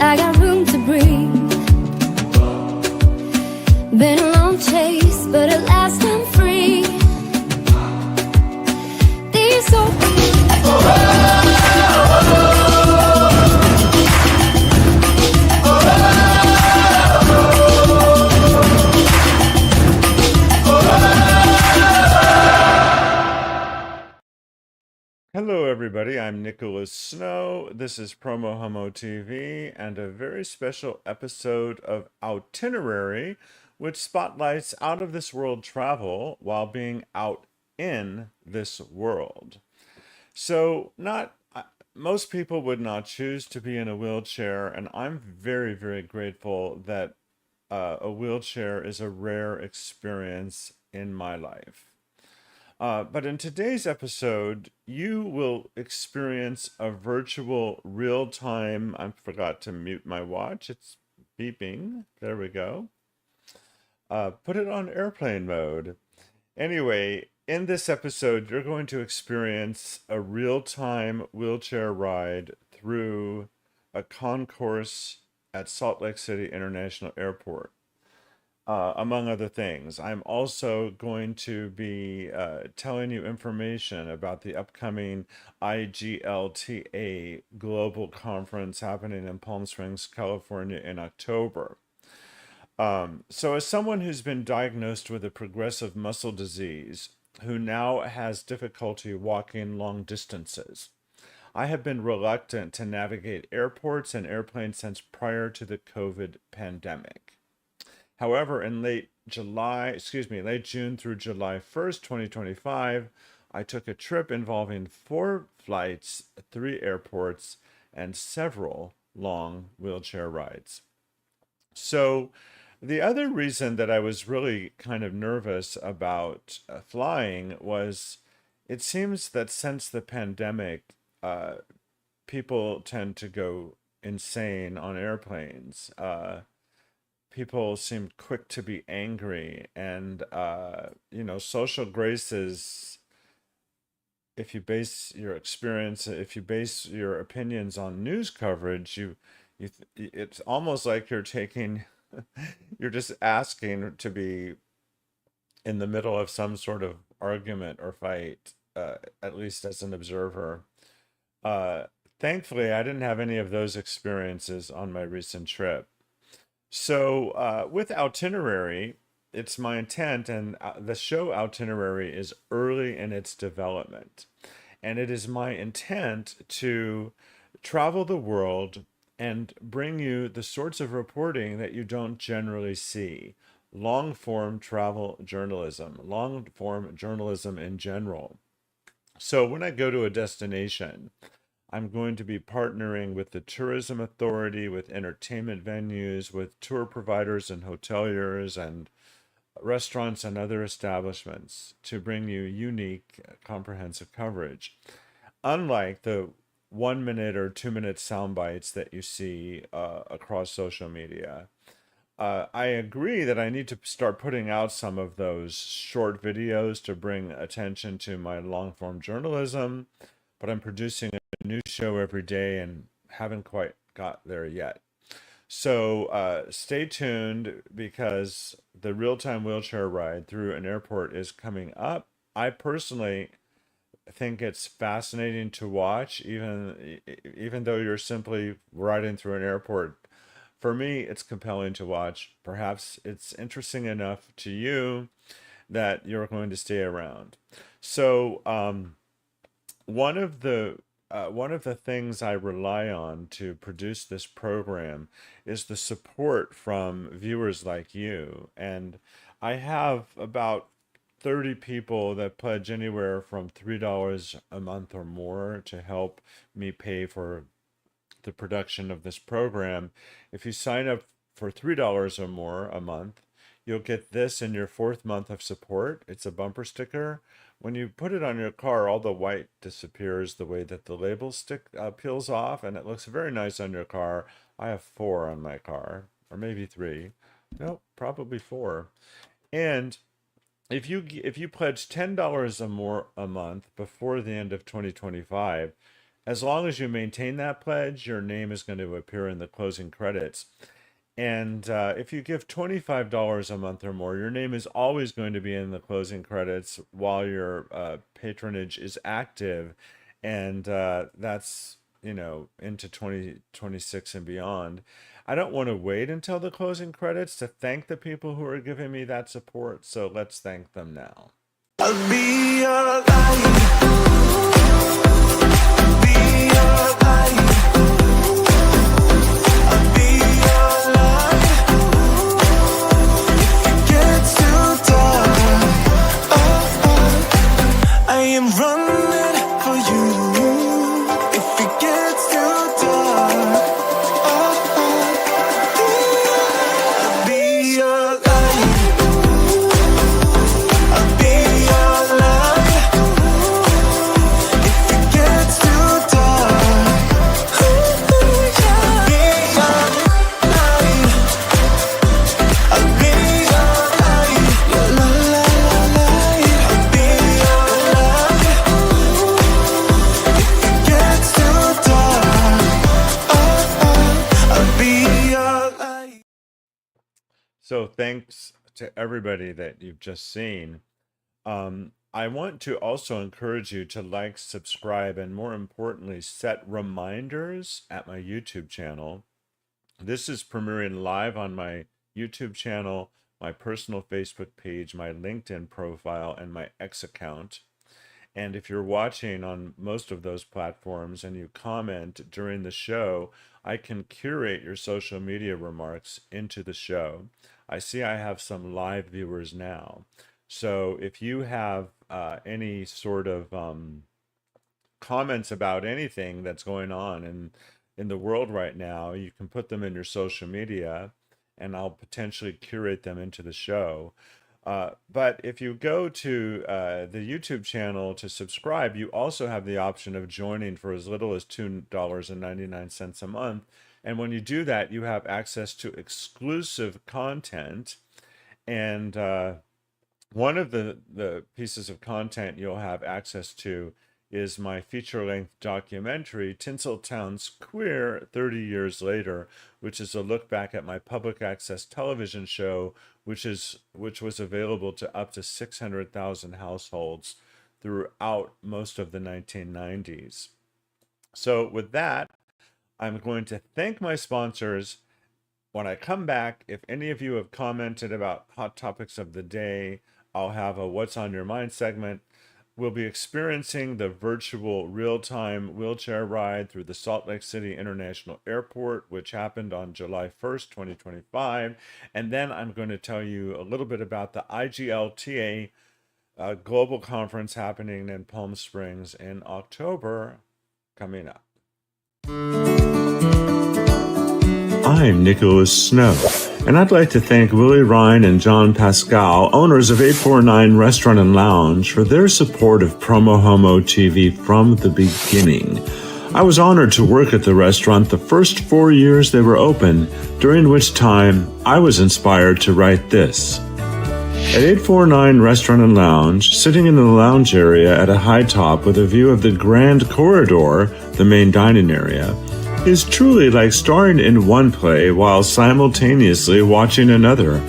I got room to breathe. Been a long chase, but at last I'm free. These old Hello everybody, I'm Nicholas Snow. This is PromoHomo.TV and a very special episode of Outinerary, which spotlights out of this world travel while being out in this world. So most people would not choose to be in a wheelchair, and I'm very, very grateful that a wheelchair is a rare experience in my life. But in today's episode, you will experience a virtual real-time, I forgot to mute my watch, it's beeping, there we go. Put it on airplane mode. Anyway, in this episode, you're going to experience a real-time wheelchair ride through a concourse at Salt Lake City International Airport. Among other things, I'm also going to be telling you information about the upcoming IGLTA Global Conference happening in Palm Springs, California in October. So as someone who's been diagnosed with a progressive muscle disease, who now has difficulty walking long distances, I have been reluctant to navigate airports and airplanes since prior to the COVID pandemic. However, in late June through July 1st, 2025, I took a trip involving 4 flights, 3 airports, and several long wheelchair rides. So the other reason that I was really kind of nervous about flying was it seems that since the pandemic, people tend to go insane on airplanes. People seem quick to be angry, and social graces, if you base your opinions on news coverage, it's almost like you're just asking to be in the middle of some sort of argument or fight, at least as an observer. Thankfully, I didn't have any of those experiences on my recent trip. So with Outinerary, it's my intent, and the show Outinerary is early in its development. And it is my intent to travel the world and bring you the sorts of reporting that you don't generally see. Long-form travel journalism, long-form journalism in general. So when I go to a destination, I'm going to be partnering with the tourism authority, with entertainment venues, with tour providers and hoteliers and restaurants and other establishments to bring you unique, comprehensive coverage. Unlike the 1 minute or 2 minute sound bites that you see across social media. I agree that I need to start putting out some of those short videos to bring attention to my long form journalism, but I'm producing a new show every day and haven't quite got there yet. So stay tuned, because the real-time wheelchair ride through an airport is coming up. I personally think it's fascinating to watch, even though you're simply riding through an airport. For me, it's compelling to watch. Perhaps it's interesting enough to you that you're going to stay around. So one of the things I rely on to produce this program is the support from viewers like you. And I have about 30 people that pledge anywhere from $3 a month or more to help me pay for the production of this program. If you sign up for $3 or more a month, you'll get this in your 4th month of support. It's a bumper sticker. When you put it on your car, all the white disappears the way that the label stick peels off, and it looks very nice on your car. I have 4 on my car, or maybe 3. No, probably 4. And if you pledge $10 or more a month before the end of 2025, as long as you maintain that pledge, your name is going to appear in the closing credits. And if you give $25 a month or more, your name is always going to be in the closing credits while your patronage is active. And that's, into 2026 and beyond. I don't want to wait until the closing credits to thank the people who are giving me that support. So let's thank them now. I'll be your light. Be your light. I'll be your light. If it gets too dark, I am running for you. If it gets too dark, I'll be your light. I'll be your light. If it gets too dark, I'll be your light. I'll be your light. La la la light. I'll be your light. If it gets too dark, I'll be your light. So thanks to everybody that you've just seen. I want to also encourage you to like, subscribe, and more importantly, set reminders at my YouTube channel. This is premiering live on my YouTube channel, my personal Facebook page, my LinkedIn profile, and my X account. And if you're watching on most of those platforms and you comment during the show, I can curate your social media remarks into the show. I see I have some live viewers now. So if you have any sort of comments about anything that's going on in the world right now, you can put them in your social media and I'll potentially curate them into the show. But if you go to the YouTube channel to subscribe, you also have the option of joining for as little as $2.99 a month. And when you do that, you have access to exclusive content. And one of the pieces of content you'll have access to is my feature-length documentary, Tinseltown's Queer 30 Years Later, which is a look back at my public access television show, which was available to up to 600,000 households throughout most of the 1990s. So with that, I'm going to thank my sponsors. When I come back, if any of you have commented about hot topics of the day, I'll have a What's on Your Mind segment. We'll be experiencing the virtual real-time wheelchair ride through the Salt Lake City International Airport, which happened on July 1st, 2025. And then I'm going to tell you a little bit about the IGLTA global conference happening in Palm Springs in October coming up. I'm Nicholas Snow, and I'd like to thank Willie Ryan and John Pascal, owners of 849 Restaurant and Lounge, for their support of PromoHomo.TV from the beginning. I was honored to work at the restaurant the first 4 years they were open, during which time I was inspired to write this. At 849 Restaurant and Lounge, sitting in the lounge area at a high top with a view of the Grand Corridor, the main dining area, is truly like starring in one play while simultaneously watching another,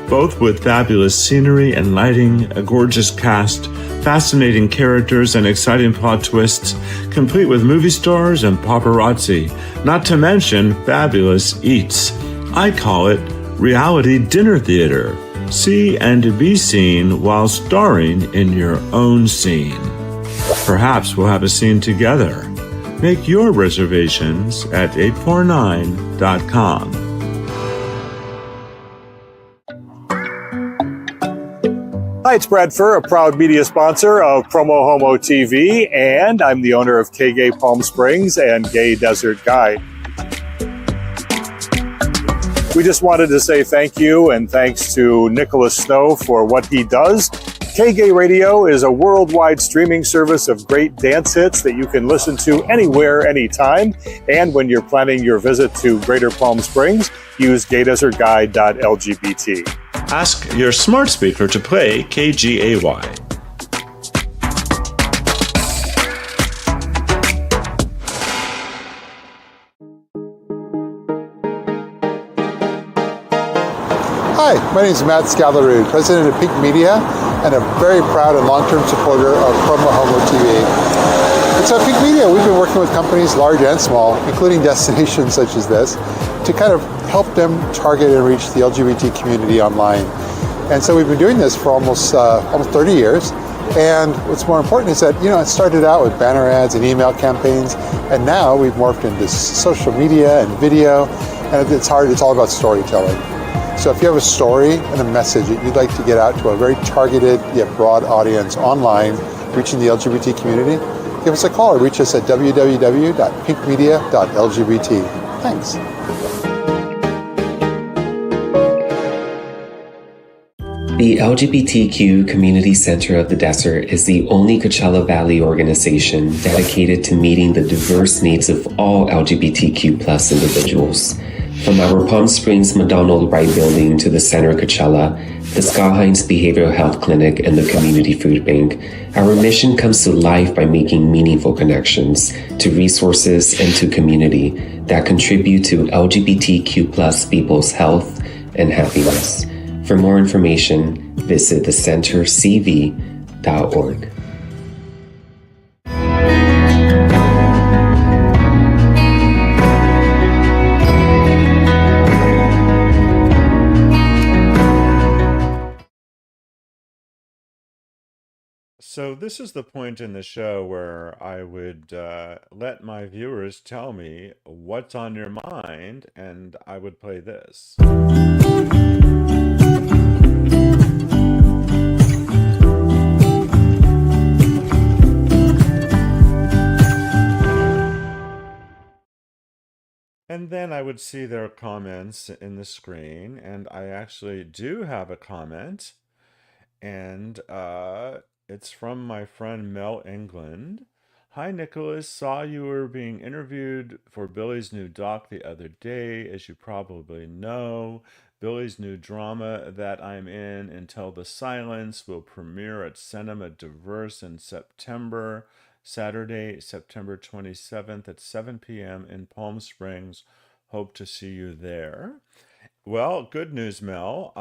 both with fabulous scenery and lighting, a gorgeous cast, fascinating characters, and exciting plot twists, complete with movie stars and paparazzi, not to mention fabulous eats. I call it reality dinner theater. See and be seen while starring in your own scene. Perhaps we'll have a scene together. Make your reservations at 849.com. Hi, it's Brad Furr, a proud media sponsor of PromoHomo.TV, and I'm the owner of K-Gay Palm Springs and Gay Desert Guide. We just wanted to say thank you and thanks to Nicholas Snow for what he does. K-Gay Radio is a worldwide streaming service of great dance hits that you can listen to anywhere, anytime. And when you're planning your visit to Greater Palm Springs, use gaydesertguide.lgbt. Ask your smart speaker to play KGAY. Hi, my name is Matt Scalarude, president of Pink Media, and a very proud and long-term supporter of PromoHomo.TV. And so Pink Media, we've been working with companies large and small, including destinations such as this, to kind of help them target and reach the LGBT community online. And so we've been doing this for almost 30 years. And what's more important is that, it started out with banner ads and email campaigns, and now we've morphed into social media and video, and it's all about storytelling. So if you have a story and a message that you'd like to get out to a very targeted yet broad audience online, reaching the LGBT community, give us a call or reach us at www.pinkmedia.lgbt. Thanks. The LGBTQ Community Center of the Desert is the only Coachella Valley organization dedicated to meeting the diverse needs of all LGBTQ plus individuals. From our Palm Springs McDonald Wright Building to the Center Coachella, the Scott Hines Behavioral Health Clinic, and the Community Food Bank, our mission comes to life by making meaningful connections to resources and to community that contribute to LGBTQ plus people's health and happiness. For more information, visit thecentercv.org. So this is the point in the show where I would let my viewers tell me what's on your mind, and I would play this. And then I would see their comments in the screen, and I actually do have a comment, and it's from my friend Mel England. Hi, Nicholas. Saw you were being interviewed for Billy's new doc the other day. As you probably know, Billy's new drama that I'm in, Until the Silence, will premiere at Cinema Diverse in September. Saturday, September 27th at 7 p.m. in Palm Springs. Hope to see you there. Well, good news, Mel.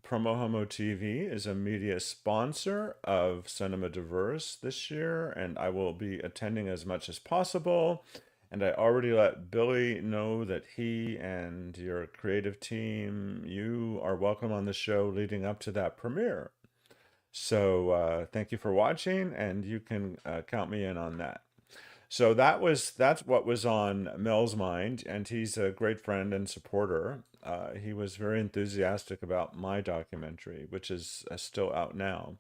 PromoHomo.TV is a media sponsor of Cinema Diverse this year, and I will be attending as much as possible. And I already let Billy know that he and your creative team, you are welcome on the show leading up to that premiere. So thank you for watching, and you can count me in on that. So that's what was on Mel's mind, and he's a great friend and supporter. He was very enthusiastic about my documentary, which is still out now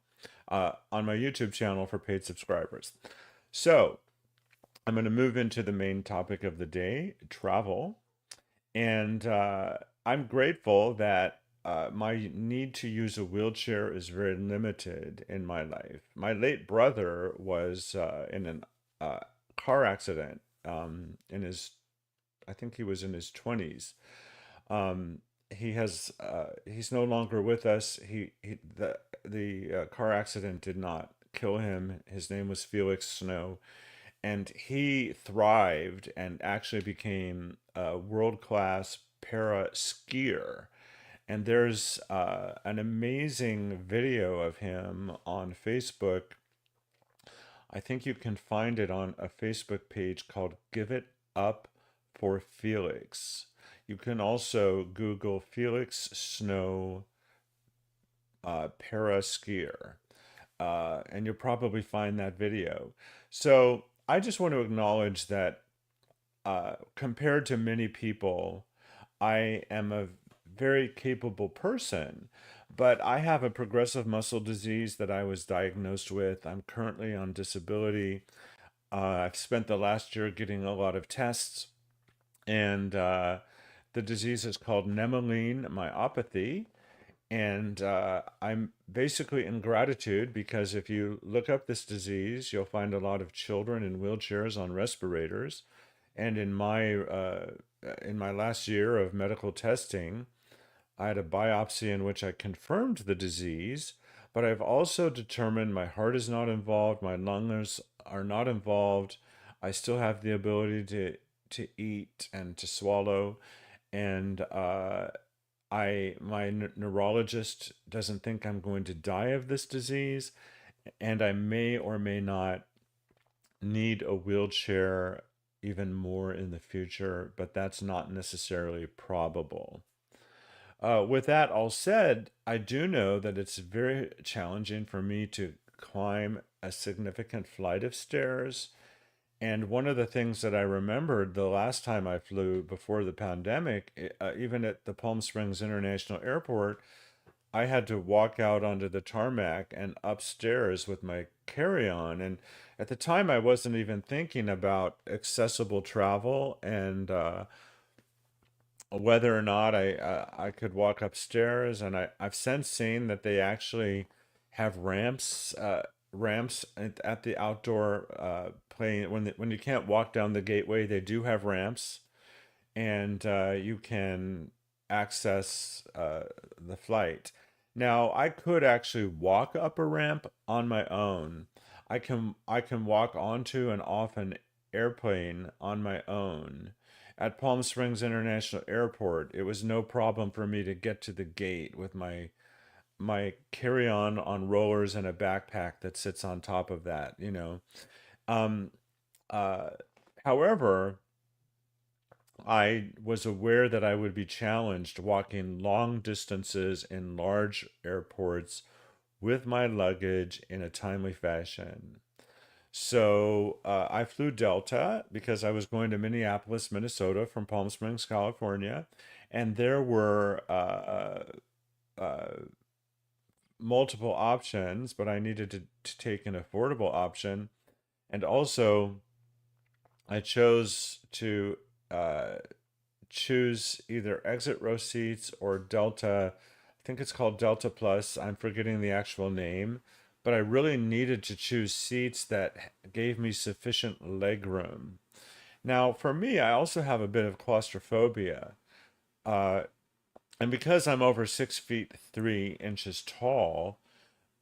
on my YouTube channel for paid subscribers. So I'm going to move into the main topic of the day, travel. And I'm grateful that my need to use a wheelchair is very limited in my life. My late brother was in a car accident I think he was in his 20s. He's no longer with us. The car accident did not kill him. His name was Felix Snow, and he thrived and actually became a world-class para skier. And there's an amazing video of him on Facebook. I think you can find it on a Facebook page called Give It Up for Felix. You can also Google Felix Snow para skier, and you'll probably find that video. So I just want to acknowledge that compared to many people, I am a very capable person, but I have a progressive muscle disease that I was diagnosed with. I'm currently on disability. I've spent the last year getting a lot of tests, and the disease is called Nemeline myopathy. And I'm basically in gratitude because if you look up this disease, you'll find a lot of children in wheelchairs on respirators. And in my last year of medical testing, I had a biopsy in which I confirmed the disease, but I've also determined my heart is not involved, my lungs are not involved. I still have the ability to eat and to swallow, and my neurologist doesn't think I'm going to die of this disease, and I may or may not need a wheelchair even more in the future, but that's not necessarily probable. With that all said, I do know that it's very challenging for me to climb a significant flight of stairs. And one of the things that I remembered the last time I flew before the pandemic, even at the Palm Springs International Airport, I had to walk out onto the tarmac and upstairs with my carry-on. And at the time, I wasn't even thinking about accessible travel and whether or not I could walk upstairs. And I've since seen that they actually have ramps at the outdoor plane when you can't walk down the gateway. They do have ramps, and you can access the flight. Now, I could actually walk up a ramp on my own. I can walk onto and off an airplane on my own. At Palm Springs International Airport, it was no problem for me to get to the gate with my carry-on on rollers and a backpack that sits on top of that, you know. Um, uh, However, I was aware that I would be challenged walking long distances in large airports with my luggage in a timely fashion. So I flew Delta because I was going to Minneapolis, Minnesota from Palm Springs, California. And there were multiple options, but I needed to take an affordable option. And also, I chose to uh, choose either exit row seats or Delta. I think it's called Delta Plus. I'm forgetting the actual name, but I really needed to choose seats that gave me sufficient leg room. Now, for me, I also have a bit of claustrophobia. Uh, and because I'm over 6 feet 3 inches tall,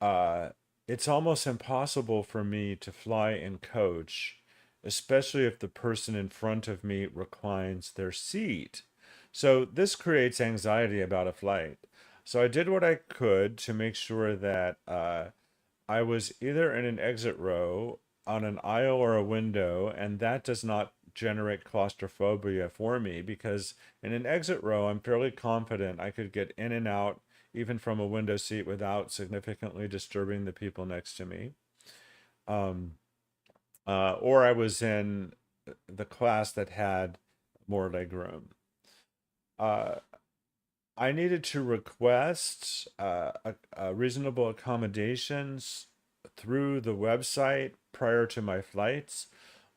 uh, it's almost impossible for me to fly in coach, especially if the person in front of me reclines their seat. So this creates anxiety about a flight. So I did what I could to make sure that I was either in an exit row, on an aisle, or a window, and that does not generate claustrophobia for me because in an exit row, I'm fairly confident I could get in and out even from a window seat without significantly disturbing the people next to me. Um, or I was in the class that had more leg room. Uh, I needed to request reasonable accommodations through the website prior to my flights.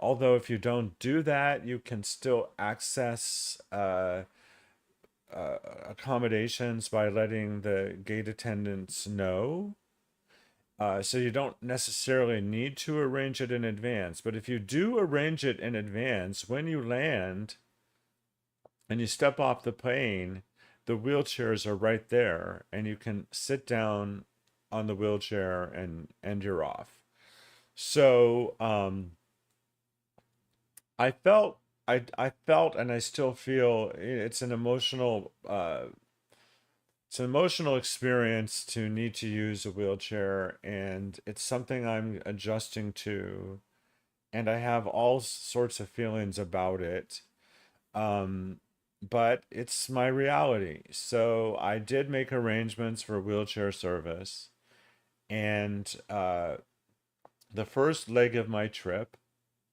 Although, if you don't do that, you can still access accommodations by letting the gate attendants know. So you don't necessarily need to arrange it in advance. But if you do arrange it in advance, when you land and you step off the plane, the wheelchairs are right there, and you can sit down on the wheelchair and you're off. So I felt I felt and I still feel it's an emotional experience to need to use a wheelchair, and it's something I'm adjusting to, and I have all sorts of feelings about it. Um, but it's my reality. So I did make arrangements for wheelchair service, and the first leg of my trip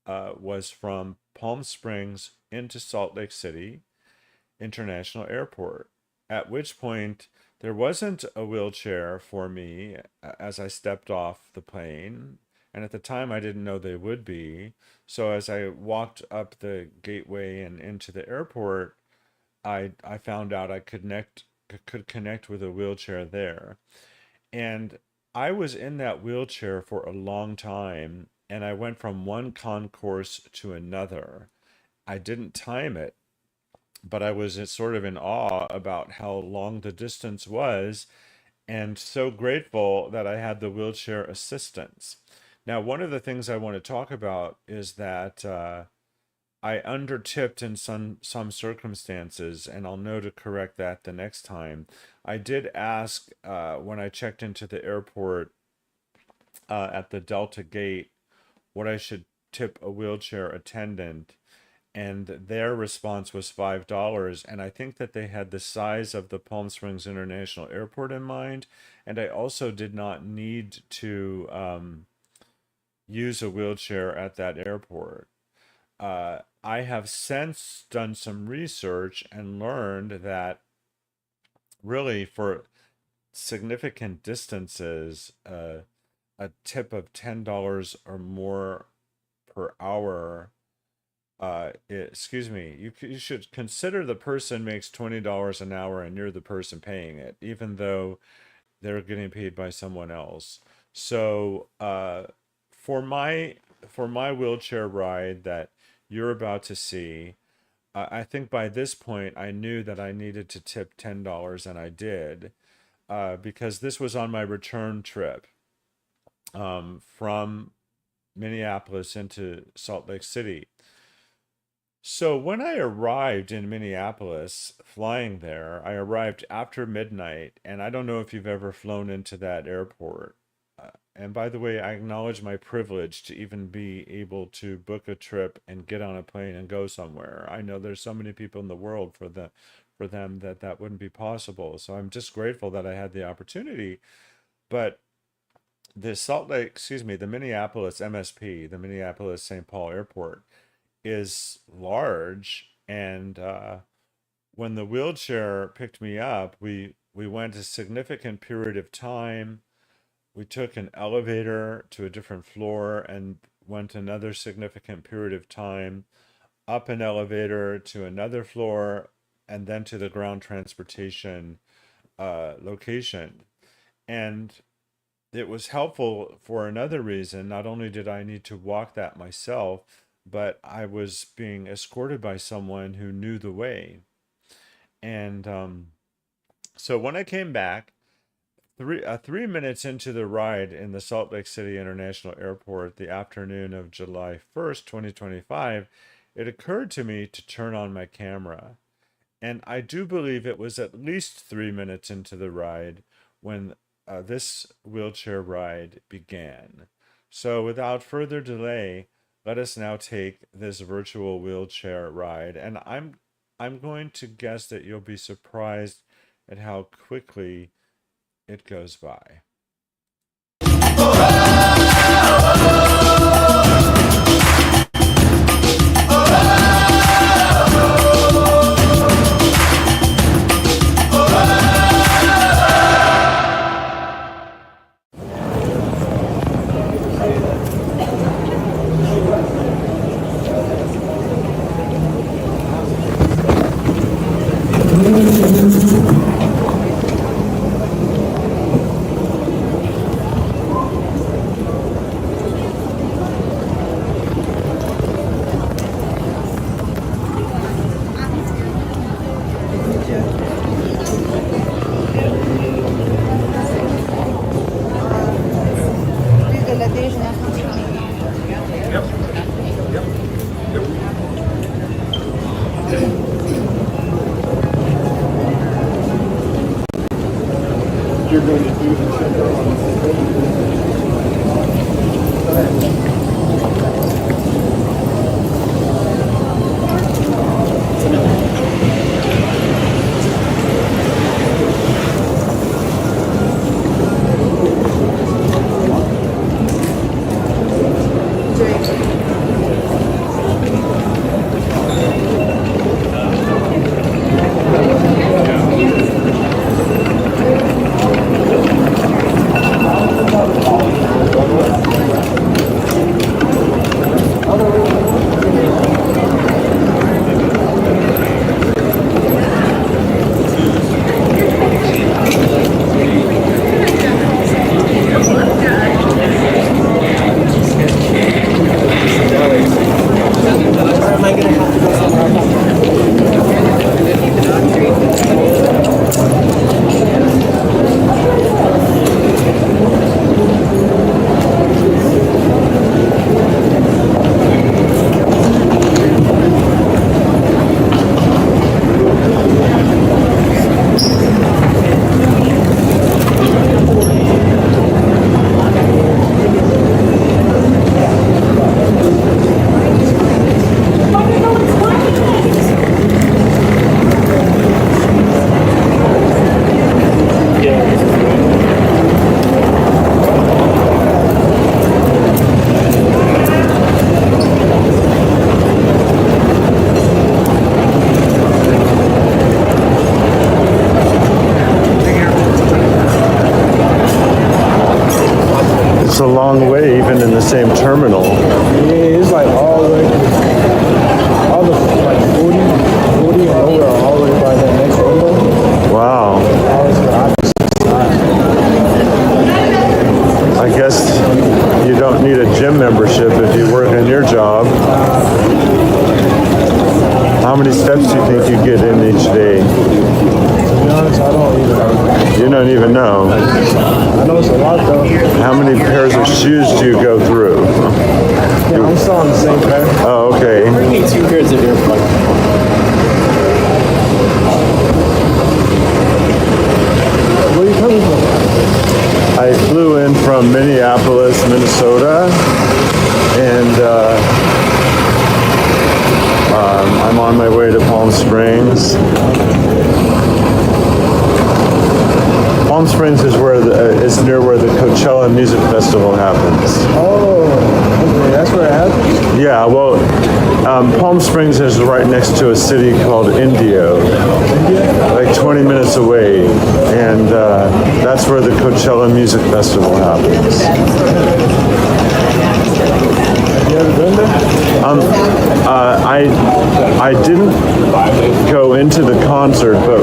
was from Palm Springs into Salt Lake City International Airport, at which point there wasn't a wheelchair for me as I stepped off the plane. And at the time, I didn't know they would be. So as I walked up the gateway and into the airport, I found out could connect with a wheelchair there. And I was in that wheelchair for a long time, and I went from one concourse to another. I didn't time it, but I was sort of in awe about how long the distance was, and so grateful that I had the wheelchair assistance. Now, one of the things I want to talk about is that I undertipped in some circumstances, and I'll know to correct that the next time. I did ask when I checked into the airport at the Delta gate what I should tip a wheelchair attendant, and their response was $5. And I think that they had the size of the Palm Springs International Airport in mind. And I also did not need to use a wheelchair at that airport. I have since done some research and learned that really for significant distances, a tip of $10 or more per hour, excuse me, you should consider the person makes $20 an hour and you're the person paying it, even though they're getting paid by someone else. So for my wheelchair ride that you're about to see, I think by this point I knew that I needed to tip $10, and I did, because this was on my return trip from Minneapolis into Salt Lake City. So when I arrived in Minneapolis, flying there, I arrived after midnight, and I don't know if you've ever flown into that airport. And by the way, I acknowledge my privilege to even be able to book a trip and get on a plane and go somewhere. I know there's so many people in the world for them that wouldn't be possible. So I'm just grateful that I had the opportunity. But the Minneapolis MSP, the Minneapolis St. Paul Airport, is large, and when the wheelchair picked me up, we went a significant period of time. We took an elevator to a different floor and went another significant period of time, up an elevator to another floor, and then to the ground transportation location. And it was helpful for another reason. Not only did I need to walk that myself, but I was being escorted by someone who knew the way. And so when I came back, 3 minutes into the ride in the Salt Lake City International Airport, the afternoon of July 1st, 2025, it occurred to me to turn on my camera. And I do believe it was at least 3 minutes into the ride when this wheelchair ride began. So without further delay, let us now take this virtual wheelchair ride. And I'm going to guess that you'll be surprised at how quickly it goes by. You're going to do the It's a long way, even in the same terminal. Yeah, it's like all the way, all the like 40 and over, all the way by that next window. Wow. All is the opposite side. I guess you don't need a gym membership if you work in your job. How many steps do you think you get in each day? To be honest, I don't even know. You don't even know. I know it's a lot though. How many pairs of shoes do you go through? Yeah, I'm still on the same pair. Oh, okay. I need 2 pairs of earplugs. Where are you coming from? I flew in from Minneapolis, Minnesota, and I'm on my way to Palm Springs. Palm Springs is is near where the Coachella Music Festival happens. Oh, okay, that's where it happens? Yeah, well, Palm Springs is right next to a city called Indio, like 20 minutes away, and that's where the Coachella Music Festival happens. Have you ever been there? I didn't go into the concert, but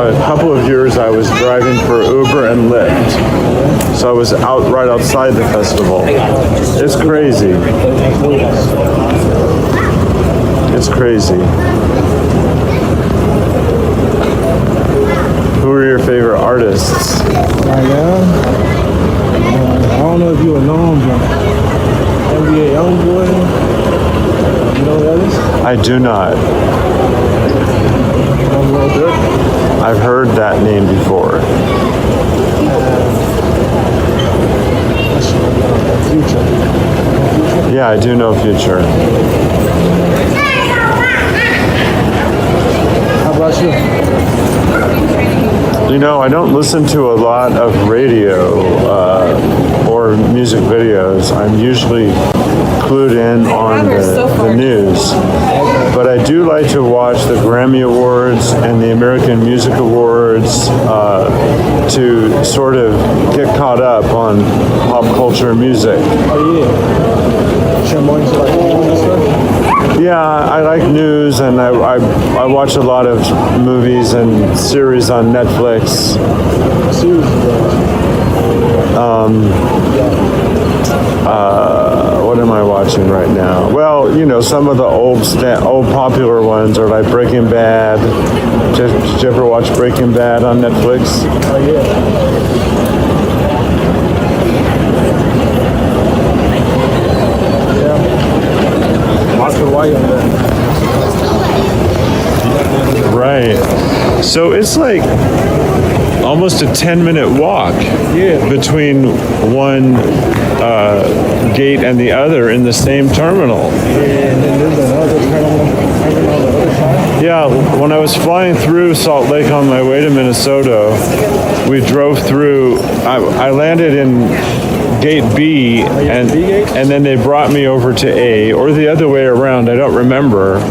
a couple of years I was driving for Uber and Lyft. So I was right outside the festival. It's crazy. It's crazy. Who are your favorite artists? Right now, I don't know if you would know him, but NBA Youngboy. You know who that is? I do not. I've heard that name before. Future. Yeah, I do know Future. How about you? You know, I don't listen to a lot of radio or music videos. I'm usually clued in on the news. But I do like to watch the Grammy Awards and the American Music Awards to sort of get caught up on pop culture and music. Oh, yeah. You're more into like news and stuff? Yeah, I like news, and I watch a lot of movies and series on Netflix. Series, What am I watching right now? Well, you know, some of the old popular ones are like Breaking Bad. Did you ever watch Breaking Bad on Netflix? Oh, yeah. Right. So it's like almost a 10-minute walk between one gate and the other in the same terminal. And then there's another terminal on the other side. Yeah, when I was flying through Salt Lake on my way to Minnesota, we drove through, I landed in gate B, and then they brought me over to A, or the other way around, I don't remember.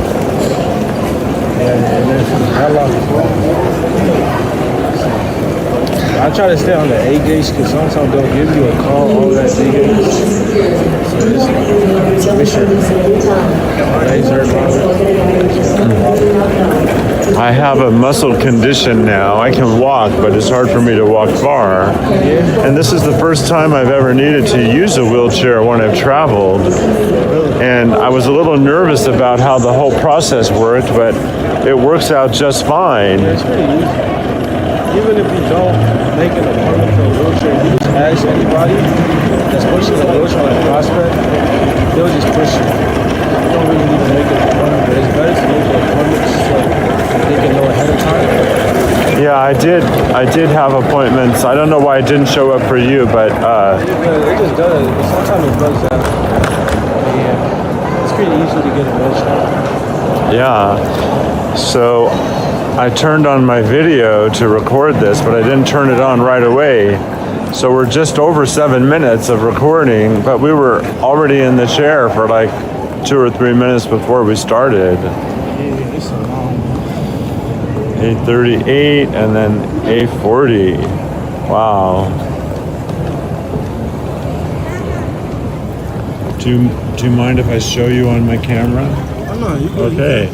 I try to stay on the A gates because sometimes they'll give you a call all that B gates. So it's mission. I have a muscle condition now. I can walk, but it's hard for me to walk far. And this is the first time I've ever needed to use a wheelchair when I've traveled. And I was a little nervous about how the whole process worked, but it works out just fine. It's pretty easy. Even if you don't make an appointment for a wheelchair, you just ask anybody that's pushing a wheelchair like Prospect, they'll just push you. You don't really need to make an appointment, but it's better to make an appointment so they can know ahead of time. Yeah, I did have appointments. I don't know why it didn't show up for you, but It just does. Sometimes it does that. Yeah, it's pretty easy to get a wheelchair. yeah. So I turned on my video to record this, but I didn't turn it on right away. So we're just over 7 minutes of recording, but we were already in the chair for like 2 or 3 minutes before we started. 8:38 and then 8:40. Wow. Do you mind if I show you on my camera? Oh, no, you good. Okay.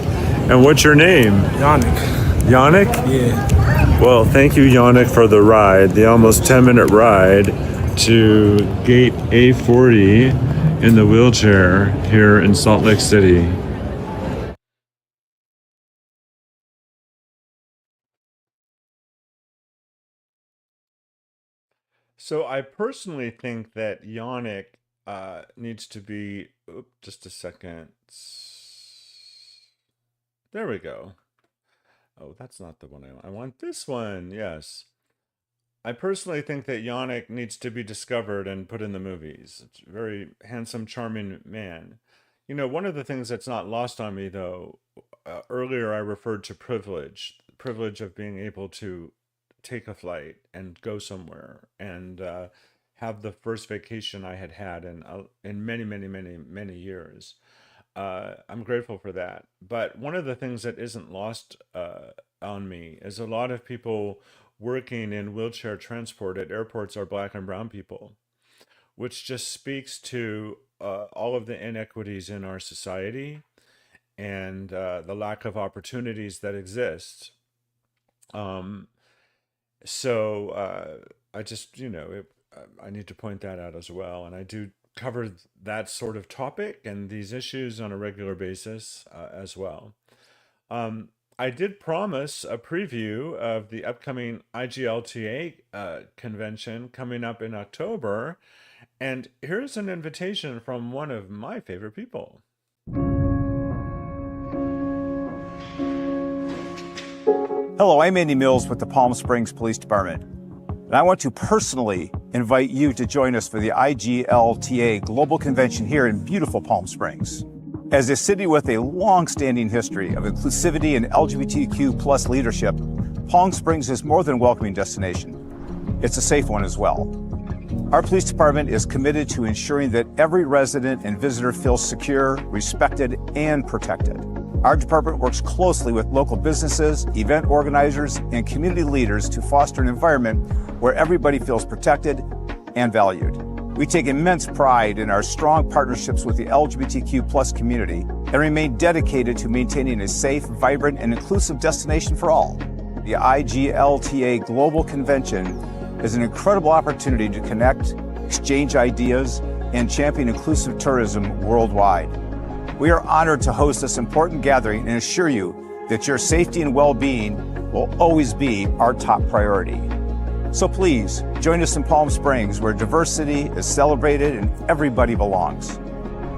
And what's your name? Yannick. Yannick? Yeah. Well, thank you, Yannick, for the ride, the almost 10-minute ride to gate A40 in the wheelchair here in Salt Lake City. So I personally think that Yannick needs to be. Just a second. There we go. Oh, that's not the one I want. I want this one. Yes. I personally think that Yannick needs to be discovered and put in the movies. It's a very handsome, charming man. You know, one of the things that's not lost on me, though, earlier I referred to privilege, the privilege of being able to take a flight and go somewhere and have the first vacation I had had in many, many, many, many years. I'm grateful for that. But one of the things that isn't lost on me is a lot of people working in wheelchair transport at airports are Black and brown people, which just speaks to all of the inequities in our society and the lack of opportunities that exist. So I just, I need to point that out as well. And I do cover that sort of topic and these issues on a regular basis as well. I did promise a preview of the upcoming IGLTA convention coming up in October. And here's an invitation from one of my favorite people. Hello, I'm Andy Mills with the Palm Springs Police Department, and I want to personally invite you to join us for the IGLTA Global Convention here in beautiful Palm Springs. As a city with a long-standing history of inclusivity and LGBTQ plus leadership, Palm Springs is more than a welcoming destination. It's a safe one as well. Our police department is committed to ensuring that every resident and visitor feels secure, respected, and protected. Our department works closely with local businesses, event organizers, and community leaders to foster an environment where everybody feels protected and valued. We take immense pride in our strong partnerships with the LGBTQ plus community and remain dedicated to maintaining a safe, vibrant, and inclusive destination for all. The IGLTA Global Convention is an incredible opportunity to connect, exchange ideas, and champion inclusive tourism worldwide. We are honored to host this important gathering and assure you that your safety and well-being will always be our top priority. So please, join us in Palm Springs, where diversity is celebrated and everybody belongs.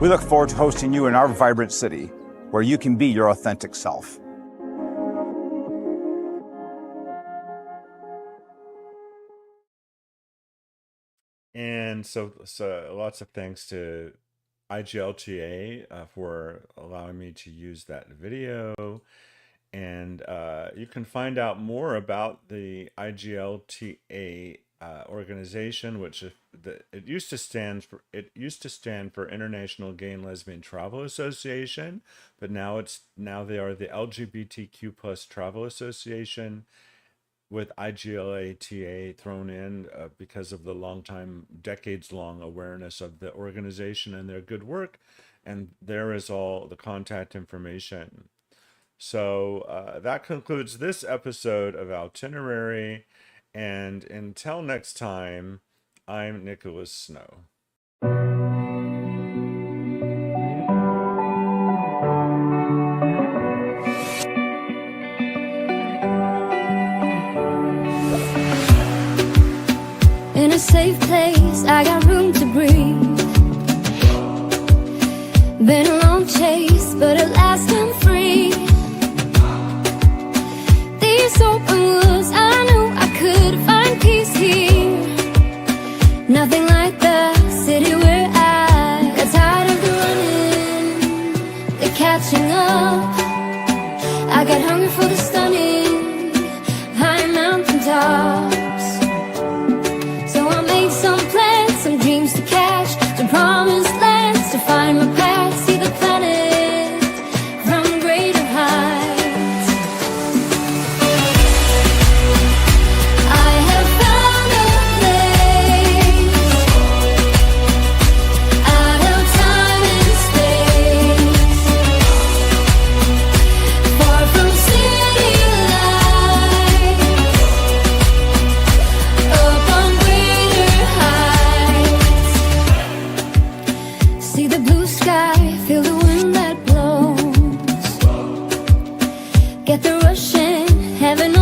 We look forward to hosting you in our vibrant city, where you can be your authentic self. And so lots of thanks to IGLTA for allowing me to use that video. And you can find out more about the IGLTA organization, which it used to stand for International Gay and Lesbian Travel Association, but now they are the LGBTQ plus Travel Association, with IGLTA thrown in because of the decades-long awareness of the organization and their good work. And there is all the contact information. So that concludes this episode of Outinerary. And until next time, I'm Nicholas Snow. In a safe place, I got room to breathe. Been a long chase, but at last I'm free. These open woods, I knew I could find peace here. Nothing like the city where I got tired of the running, the catching up. I got hungry for the stunning high mountain tops. Some dreams to catch, to promised lands, to find my path, see the are rushing. Heaven